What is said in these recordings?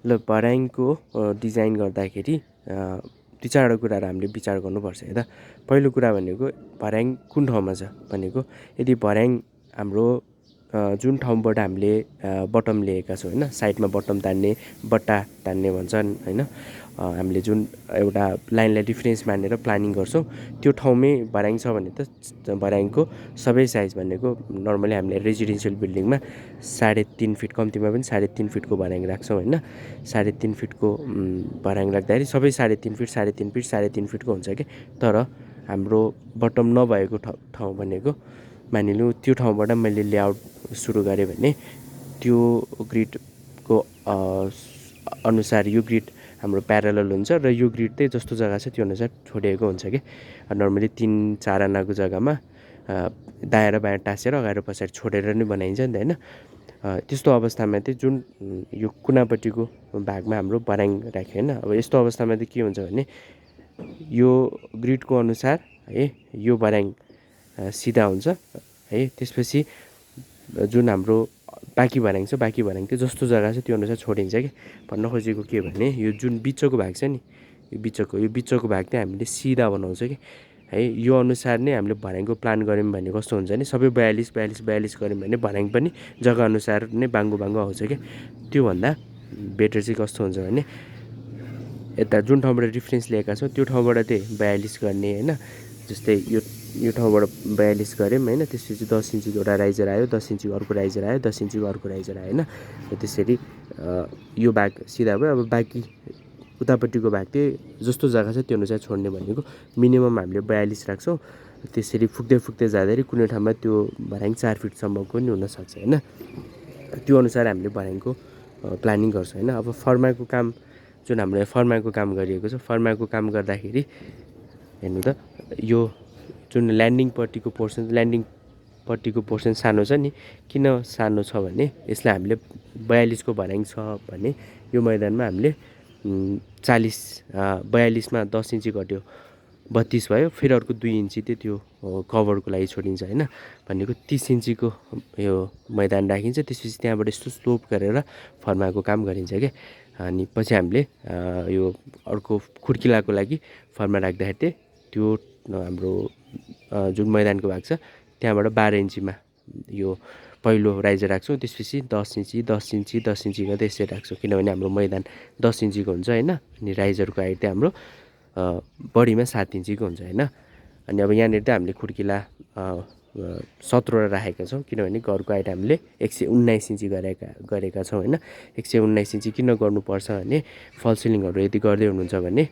ल भर्याङको डिजाइन गर्दाखेरि दुई चारवटा कुराहरू हामीले विचार गर्नुपर्छ है त। पहिलो कुरा भनेको भर्याङ कुन ठाउँमा छ भनेको, यदि भर्याङ हाम्रो जुन ठाउँबाट हामीले बटम लिएका छौँ होइन, साइडमा बटम तान्ने बट्टा तान्ने भन्छन् होइन, हामीले जुन एउटा लाइनलाई डिफरेन्स मानेर प्लानिङ गर्छौँ त्यो ठाउँमै भर्याङ छ भने त भर्याङको सबै साइज भनेको नर्मली हामीले रेजिडेन्सियल बिल्डिङमा 3.5 फिट, कम्तीमा पनि 3.5 फिटको भर्याङ राख्छौँ होइन। 3.5 फिटको भर्याङ राख्दाखेरि सबै 3.5 फिट 3.5 फिट 3.5 फिटको हुन्छ कि। तर हाम्रो बटम नभएको ठाउँ भनेको मानिलिउँ त्यो ठाउँबाट मैले लेआउट सुरु गरेँ भने त्यो ग्रिडको अनुसार यो ग्रिड हाम्रो प्यारलल हुन्छ र यो ग्रिड चाहिँ जस्तो जग्गा छ त्यो अनुसार छोडिएको हुन्छ कि। नर्मली 3-4 आनाको जग्गामा दायाँ र बायाँ टाँसेर अगाडि पछाडि छोडेर नै बनाइन्छ नि त होइन। त्यस्तो अवस्थामा चाहिँ जुन यो कुनापट्टिको भागमा हाम्रो भर्याङ राख्यो होइन। अब यस्तो अवस्थामा चाहिँ के हुन्छ भने यो ग्रिडको अनुसार है यो भर्याङ सिधा हुन्छ है। त्यसपछि जुन हाम्रो बाँकी भर्याङ छ, बाँकी भर्याङ चाहिँ जस्तो जग्गा छ त्यो अनुसार छोडिन्छ कि। भन्न खोजेको के भने यो जुन बिचको भाग छ नि, यो बिचको भाग चाहिँ हामीले सिधा बनाउँछ कि है। यो अनुसार नै हामीले भर्याङको प्लान गऱ्यौँ भने कस्तो हुन्छ भने सबै 42 गऱ्यौँ भने भर्याङ पनि जग्गा अनुसार नै बाङ्गो आउँछ क्या। त्योभन्दा बेटर चाहिँ कस्तो हुन्छ भने यता जुन ठाउँबाट रिफरेन्स लिएका छौँ त्यो ठाउँबाट चाहिँ 42 गर्ने होइन। जस्तै यो ठाउँबाट 42 गऱ्यौँ होइन, त्यसपछि 10 इन्चीको एउटा राइजर आयो, 10 इन्चीको अर्को राइजर आयो, 10 इन्चीको अर्को राइजर आयो होइन। त्यसरी यो भाग सिधा भयो। अब बाँकी उतापट्टिको भाग चाहिँ जस्तो जग्गा छ त्यो अनुसार छोड्ने भनेको मिनिमम हामीले 42 राख्छौँ। त्यसरी फुक्दै जाँदाखेरि कुनै ठाउँमा त्यो भर्याङ 4 फिटसम्मको नि हुनसक्छ होइन। त्यो अनुसार हामीले भर्याङको प्लानिङ गर्छौँ होइन। अब फर्माको काम जुन हाम्रो फर्माको काम गरिएको छ, फर्माको काम गर्दाखेरि हेर्नु त यो जुन ल्यान्डिङपट्टिको पोर्सन सानो छ नि। किन सानो छ भने यसलाई हामीले 42 को भर्याङ छ भने यो मैदानमा हामीले 42मा 10 इन्ची घट्यो 32 भयो। फेरि अर्को 2 इन्ची चाहिँ त्यो कभरको लागि छोडिन्छ होइन। भनेको 30 इन्चीको यो मैदान राखिन्छ। त्यसपछि त्यहाँबाट यस्तो स्लोप गरेर फर्माको काम गरिन्छ क्या। अनि पछि हामीले यो अर्को खुड्किलाको लागि फर्मा राख्दाखेरि चाहिँ त्यो हाम्रो जुन मैदानको भाग छ त्यहाँबाट 12 इन्चीमा यो पहिलो राइजर राख्छौँ। त्यसपछि 10 इन्ची गर्दै यसरी राख्छौँ, किनभने हाम्रो मैदान 10 इन्चीको हुन्छ होइन। अनि राइजरको हाइट चाहिँ हाम्रो बढीमा 7 इन्चीको हुन्छ होइन। अनि अब यहाँनिर चाहिँ हामीले खुड्किला 17वटा राखेका छौँ, किनभने घरको हाइट हामीले 119 इन्ची गरेका छौँ होइन। 119 इन्ची किन गर्नुपर्छ भने फल सिलिङहरू यदि गर्दै हुनुहुन्छ भने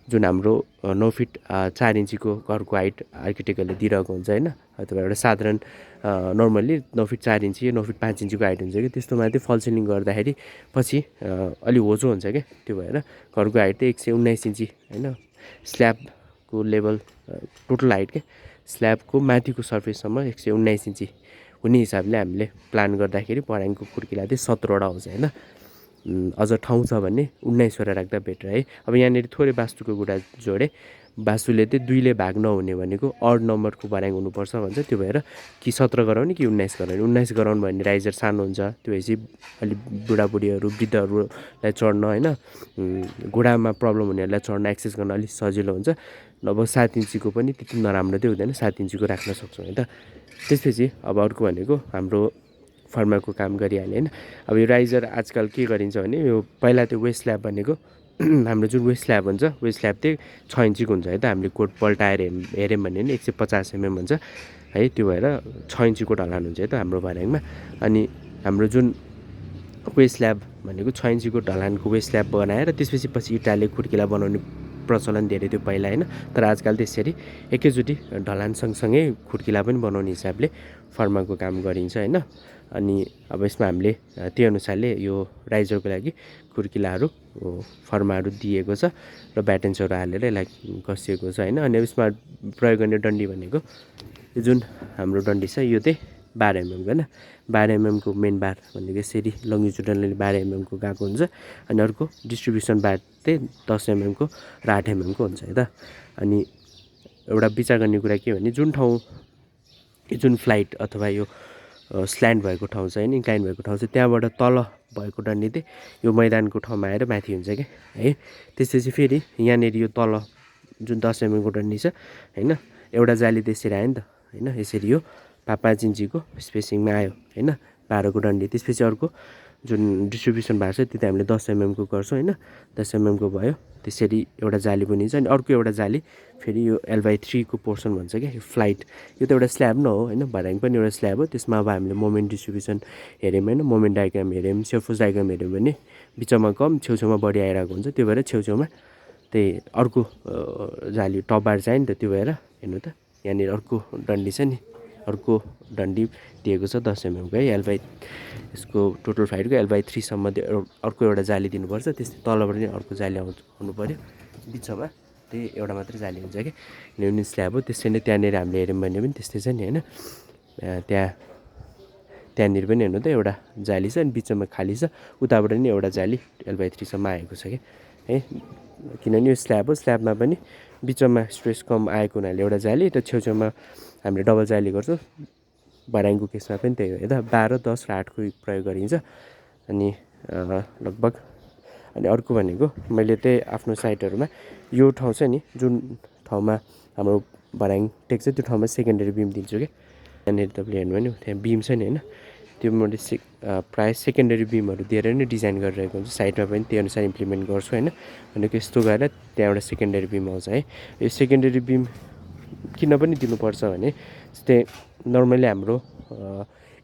जुन हाम्रो 9 फिट 4 इन्चीको घरको हाइट आर्किटेक्टहरूले दिइरहेको हुन्छ होइन, अथवा एउटा साधारण नर्मल्ली 9 फिट 4 इन्ची 9 फिट 5 इन्चीको हाइट हुन्छ कि। त्यस्तोमा चाहिँ फल सिलिङ गर्दाखेरि पछि अलि होचो हुन्छ क्या। त्यो भएर घरको हाइट चाहिँ 119 इन्ची होइन। स्ल्याबको लेभल टोटल हाइट क्या, स्ल्याबको माथिको सर्फेससम्म 119 इन्ची हुने हिसाबले हामीले प्लान गर्दाखेरि भर्याङको खुड्किला चाहिँ 17वटा आउँछ होइन। अझ ठाउँ छ भने 19वटा राख्दा बेटर है। अब यहाँनिर थोरै वास्तुको कुरा जोडेँ। वास्तुले चाहिँ 2ले भाग नहुने भनेको अड नम्बरको भर्याङ हुनुपर्छ भन्छ। त्यो भएर कि 17 गराउने कि 19 गराउने। 19 गराउनु भयो भने राइजर सानो हुन्छ, त्यो भएपछि अलिक बुढाबुढीहरू वृद्धहरूलाई चढ्न होइन, घुँडामा प्रब्लम हुनेहरूलाई चढ्न एक्सेस गर्न अलिक सजिलो हुन्छ। लगभग 7 इन्चीको पनि त्यति नराम्रो चाहिँ हुँदैन, 7 इन्चीको राख्न सक्छौँ है त। त्यसपछि अब अर्को भनेको हाम्रो फर्माको काम गरिहाल्यो होइन। अब यो राइजर आजकल के गरिन्छ भने यो पहिला त्यो वेस्ट स्ल्याब भनेको हाम्रो जुन वेस्ट स्ल्याब हुन्छ, वेस्ट स्ल्याब चाहिँ 6 इन्चीको हुन्छ है त। हामीले कोड पल्टाएर हेऱ्यौँ भने 150 mm हुन्छ है। त्यो भएर 6 इन्चीको ढलान हुन्छ है त हाम्रो भर्याङमा। अनि हाम्रो जुन वेस्ट स्ल्याब भनेको 6 इन्चीको ढलानको वेस्ट स्ल्याब बनाएर त्यसपछि पछि इँटाले खुड्किला बनाउने प्रचलन धेरै थियो पहिला होइन। तर आजकल त्यसरी एकैचोटि ढलान सँगसँगै खुड्किला पनि बनाउने हिसाबले फर्माको काम गरिन्छ होइन। अनि अब यसमा हामीले त्यही अनुसारले यो राइजरको लागि खुड्किलाहरू फर्माहरू दिएको छ र ब्याटेन्सहरू हालेर यसलाई कसिएको छ होइन। अनि यसमा प्रयोग गर्ने डन्डी भनेको यो जुन हाम्रो डन्डी छ यो चाहिँ 12 mm होइन। 12 mm को मेन बार भनेको यसरी लङ्गिट्युडनली 12 mm को गएको हुन्छ। अनि अर्को डिस्ट्रिब्युसन बार चाहिँ 10 mm को र 8 mm को हुन्छ है त। अनि एउटा विचार गर्ने कुरा के भने जुन ठाउँ जुन फ्लाइट अथवा यो स्ल्यान्ड भएको ठाउँ छ होइन, इन्क्लाइन भएको ठाउँ छ, त्यहाँबाट तल भएको डन्डी चाहिँ यो मैदानको ठाउँमा आएर माथि हुन्छ क्या है। त्यसपछि फेरि यहाँनिर यो तल जुन 10 mm को डन्डी छ होइन, एउटा जाली त्यसरी आयो नि त होइन, यसरी यो 5 इन्चीको स्पेसिङमा आयो होइन 12 को डन्डी। त्यसपछि अर्को जुन डिस्ट्रिब्युसन भएको छ त्यो त हामीले 10 mm को गर्छौँ होइन, 10 mm को भयो। त्यसरी एउटा जाली बनिन्छ अनि अर्को एउटा जाली फेरि यो L/3 को पोर्सन भन्छ क्या, यो फ्लाइट। यो त एउटा स्ल्याब न हो होइन, भर्याङ पनि एउटा स्ल्याब हो। त्यसमा अब हामीले मोमेन्ट डिस्ट्रिब्युसन हेऱ्यौँ होइन, मोमेन्ट डायग्राम हेऱ्यौँ, सेयरफोर्स डायग्राम हेऱ्यौँ भने बिचमा कम छेउछेउमा बढी आइरहेको हुन्छ, त्यो भएर छेउछेउमा त्यही अर्को जाली टप बार चाहिँ नि त, त्यो भएर हेर्नु त यहाँनिर अर्को डन्डी छ नि, अर्को डन्डी दिएको छ 10 mm को है। यसको टोटल फ्लाइटको L/3 सम्म अर्को एउटा जाली दिनुपर्छ, त्यस्तै तलबाट नि अर्को जाली आउनु पऱ्यो, बिचमा त्यही एउटा मात्रै जाली हुन्छ क्या, किनभने स्ल्याब हो। त्यसै नै त्यहाँनिर हामीले हेऱ्यौँ भने पनि त्यस्तै छ नि होइन, त्यहाँनिर पनि हेर्नु त एउटा जाली छ अनि बिचमा खाली छ, उताबाट नि एउटा जाली L/3 सम्म आएको छ क्या है, किनभने यो स्ल्याब हो। स्ल्याबमा पनि बिचमा स्ट्रेस कम आएको हुनाले एउटा जाली र छेउछेउमा हामीले डबल जाली गर्छौँ। भर्याङको केसमा पनि त्यही हो हेर्दा 12, 10 र 8 को प्रयोग गरिन्छ। अनि लगभग अनि अर्को भनेको मैले त्यही आफ्नो साइटहरूमा यो ठाउँ छ नि, जुन ठाउँमा हाम्रो भर्याङ टेक्छ त्यो ठाउँमा सेकेन्डरी बिम दिन्छु क्या। यहाँनिर तपाईँले हेर्नु भने त्यहाँ बिम छ नि होइन, त्यो मैले प्रायः सेकेन्डरी बिमहरू दिएर नै डिजाइन गरिरहेको हुन्छ, साइडमा पनि त्यही अनुसार इम्प्लिमेन्ट गर्छु होइन। भनेको यस्तो गएर त्यहाँ एउटा सेकेन्डरी बिम आउँछ है। यो सेकेन्डरी बिम किन पनि दिनुपर्छ भने जस्तै नर्मली हाम्रो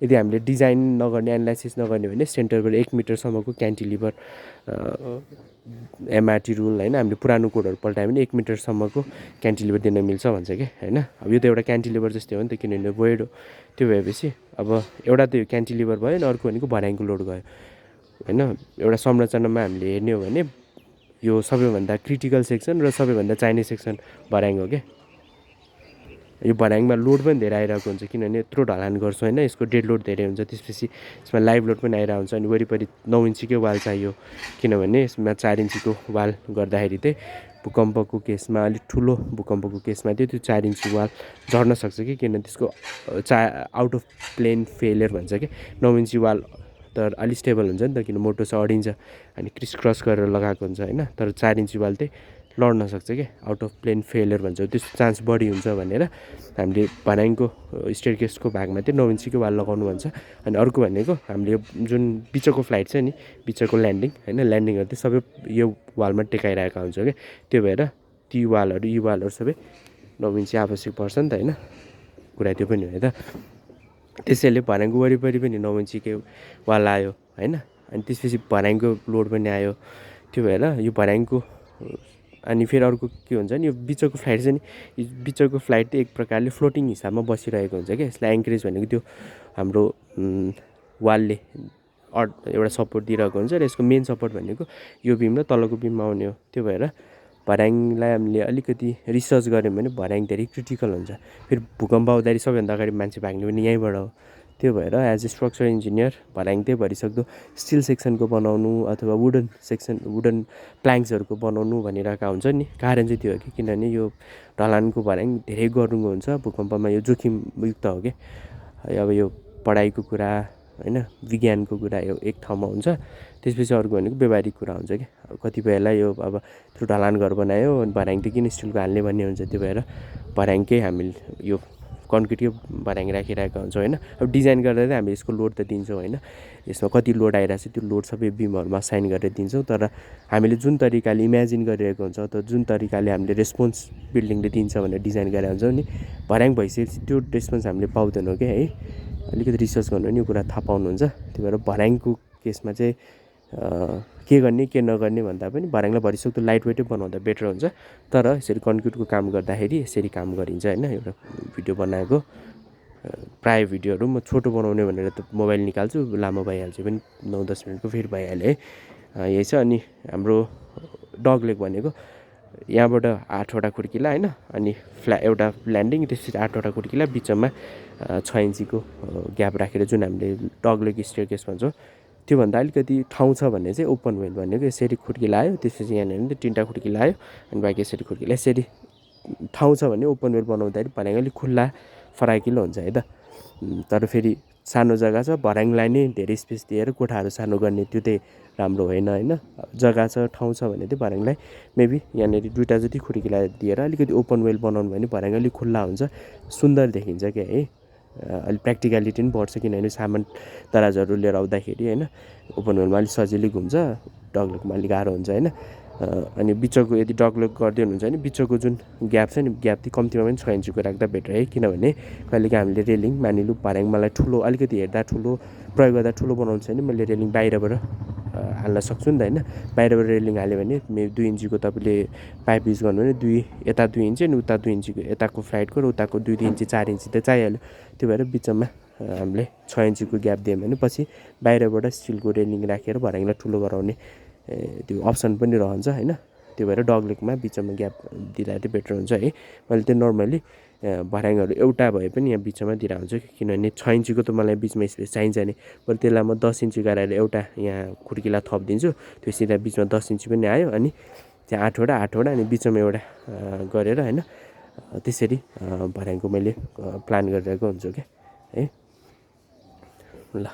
यदि हामीले डिजाइन नगर्ने, एनालाइसिस नगर्ने भने सेन्टरबाट 1 मिटरसम्मको क्यान्टिलिभर MRT रुल होइन, हामीले पुरानो कोडहरू पल्टायो भने 1 मिटरसम्मको क्यान्टिलिभर दिन मिल्छ भन्छ क्या होइन। अब यो त एउटा क्यान्टिलिभर जस्तै हो नि त, किनभने वेड हो। त्यो भएपछि अब एउटा त यो क्यान्टिलिभर भयो अनि अर्को भनेको भर्याङको लोड गयो होइन। एउटा संरचनामा हामीले हेर्ने हो भने यो सबैभन्दा क्रिटिकल सेक्सन र सबैभन्दा चाहिने सेक्सन भर्याङ हो क्या। यो भर्याङमा लोड पनि धेरै आइरहेको हुन्छ, किनभने यत्रो ढलान गर्छौँ होइन, यसको डेड लोड धेरै हुन्छ, त्यसपछि यसमा लाइभ लोड पनि आइरहेको हुन्छ। अनि वरिपरि 9 इन्चीकै वाल चाहियो, किनभने यसमा 4 इन्चीको वाल गर्दाखेरि चाहिँ भूकम्पको केसमा, अलिक ठुलो भूकम्पको केसमा त्यो 4 इन्ची वाल झर्न सक्छ कि, किनभने त्यसको आउट अफ प्लेन फेलियर भन्छ कि। 9 इन्ची वाल त अलिक स्टेबल हुन्छ नि त, किन मोटो छ, अडिन्छ अनि क्रिस क्रस गरेर लगाएको हुन्छ होइन। तर 4 इन्ची वाल चाहिँ लड्न सक्छ क्या, आउट अफ प्लेन फेलियर भन्छ, त्यस्तो चान्स बढी हुन्छ भनेर हामीले भर्याङको स्टेयरकेसको भागमा चाहिँ 9 इन्चीको वाल लगाउनु भन्छ। अनि अर्को भनेको हामीले जुन बिचको फ्लाइट छ नि, बिचको ल्यान्डिङ होइन, ल्यान्डिङहरू चाहिँ सबै यो वालमा टेकाइरहेका हुन्छ क्या। त्यो भएर ती वालहरू, यी वालहरू सबै 9 इन्ची आवश्यक पर्छ नि त होइन, कुरा त्यो पनि हो त। त्यसैले भर्याङको वरिपरि पनि 9 इन्चीकै वाल आयो होइन। अनि त्यसपछि भर्याङको लोड पनि आयो, त्यो भएर यो भर्याङको अनि फेरि अर्को के हुन्छ नि, यो बिचको फ्लाइट चाहिँ नि, यो बिचको फ्लाइट चाहिँ एक प्रकारले फ्लोटिङ हिसाबमा बसिरहेको हुन्छ क्या। यसलाई एङ्करेज भनेको त्यो हाम्रो वालले एउटा सपोर्ट दिइरहेको हुन्छ र यसको मेन सपोर्ट भनेको यो बिम र तलको बिममा आउने हो। त्यो भएर भर्याङलाई हामीले अलिकति रिसर्च गऱ्यौँ भने भर्याङ धेरै क्रिटिकल हुन्छ। फेरि भूकम्प आउँदाखेरि सबैभन्दा अगाडि मान्छे भाग्ने पनि यहीँबाट हो। त्यो भएर एज ए स्ट्रक्चर इन्जिनियर भर्याङ चाहिँ भरिसक्दो स्टिल सेक्सनको बनाउनु अथवा वुडन प्ल्याङ्क्सहरूको बनाउनु भनिरहेका हुन्छ नि। कारण चाहिँ त्यो हो कि किनभने यो ढलानको भर्याङ धेरै गह्रुङ्गो हुन्छ, भूकम्पमा यो जोखिमयुक्त हो कि। अब यो पढाइको कुरा होइन, विज्ञानको कुरा यो एक ठाउँमा हुन्छ, त्यसपछि अर्को भनेको व्यावहारिक कुरा हुन्छ कि। अब कतिपयलाई यो अब त्यो ढलान घर बनायो अनि भर्याङ त किन स्टिलको हाल्ने भन्ने हुन्छ। त्यो भएर भर्याङकै हामीले यो कन्क्रिटकै भर्याङ राखिरहेका हुन्छौँ होइन। अब डिजाइन गर्दा चाहिँ हामी यसको लोड त दिन्छौँ होइन, यसमा कति लोड आइरहेको छ त्यो लोड सबै बिमहरूमा साइन गरेर दिन्छौँ। तर हामीले जुन तरिकाले इमेजिन गरिरहेको हुन्छ अथवा जुन तरिकाले हामीले रेस्पोन्स बिल्डिङले दिन्छ भनेर डिजाइन गरेर हुन्छौँ नि, भर्याङ भइसकेपछि त्यो रेस्पोन्स हामीले पाउँदैनौँ क्या है। अलिकति रिसर्च गर्नु भने यो कुरा थाहा पाउनुहुन्छ। त्यो भएर भर्याङको केसमा चाहिँ के गर्ने के नगर्ने भन्दा पनि भर्याङलाई भरिसक्दो लाइट वेटै बनाउँदा बेटर हुन्छ। तर यसरी कन्क्रिटको काम गर्दाखेरि यसरी काम गरिन्छ होइन। एउटा भिडियो बनाएको प्रायः भिडियोहरू म छोटो बनाउने भनेर त मोबाइल निकाल्छु, लामो भइहाल्छ पनि 9-10 मिनटको फेरि भइहाल्यो है। यही छ। अनि हाम्रो डगलेग भनेको यहाँबाट 8वटा खुड्किला होइन, अनि एउटा ल्यान्डिङ, त्यसपछि 8वटा खुड्किला, बिचमा 6 इन्चीको ग्याप राखेर जुन हामीले डगलेग स्टेयरकेस भन्छौँ। त्योभन्दा अलिकति ठाउँ छ भने चाहिँ ओपन वेल भनेको यसरी खुड्किला आयो, त्यसपछि यहाँनिर 3टा खुड्किला आयो अनि बाँकी यसरी खुड्किला। यसरी ठाउँ छ भने ओपन वेल बनाउँदाखेरि भर्याङ अलिक खुल्ला फराकिलो हुन्छ है त। तर फेरि सानो जग्गा छ, भर्याङलाई नै धेरै स्पेस दिएर कोठाहरू सानो गर्ने त्यो चाहिँ राम्रो होइन होइन। जग्गा छ, ठाउँ छ भने चाहिँ भर्याङलाई मेबी यहाँनिर 2टा जति खुड्किला दिएर अलिकति ओपन वेल बनाउनु भयो भने भर्याङ अलिक खुल्ला हुन्छ, सुन्दर देखिन्छ क्या है। अलिक प्र्याक्टिकलिटी पनि बढ्छ, किनभने सामान दराजहरू लिएर आउँदाखेरि होइन ओपन वेलमा अलिक सजिलै घुम्छ, डगलगमा अलिक गाह्रो हुन्छ होइन। अनि बिचको यदि डगलग गर्दै हुनुहुन्छ भने बिचको जुन ग्याप छ नि, ग्याप चाहिँ कम्तीमा पनि 6 इन्चीको राख्दा बेटर है। किनभने कहिलेकाहीँ हामीले रेलिङ मानिलु भर्याङ मलाई ठुलो अलिकति हेर्दा ठुलो प्रयोग गर्दा ठुलो बनाउनु छ भने मैले रेलिङ बाहिरबाट हाल्न सक्छु नि त होइन। बाहिरबाट रेलिङ हाल्यो भने 2 इन्चीको तपाईँले पाइप युज गर्नु भने यता 2 इन्ची अनि उता 2 इन्चीको, यताको फ्लाइटको र उताको 2 इन्ची 4 इन्ची त चाहिहाल्यो। त्यो भएर बिचमा हामीले 6 इन्चीको ग्याप दियौँ भने पछि बाहिरबाट स्टिलको रेलिङ राखेर भर्याङलाई ठुलो गराउने त्यो अप्सन पनि रहन्छ होइन। त्यो भएर डगलेगमा बिचमा ग्याप दिँदा चाहिँ बेटर हुन्छ है। मैले चाहिँ नर्मली भर्याङहरू एउटा भए पनि यहाँ बिचमा दिएर हुन्छ, किनभने 6 इन्चीको त मलाई बिचमा स्पेस चाहिन्छ नि। बरु त्यसलाई म 10 इन्ची गराएर एउटा यहाँ खुड्किला थपिदिन्छु, त्यो सिधा बिचमा 10 इन्ची पनि आयो। अनि त्यहाँ 8वटा अनि बिचमा एउटा गरेर होइन त्यसरी भर्याङको मैले प्लान गरिरहेको हुन्छु क्या है। ल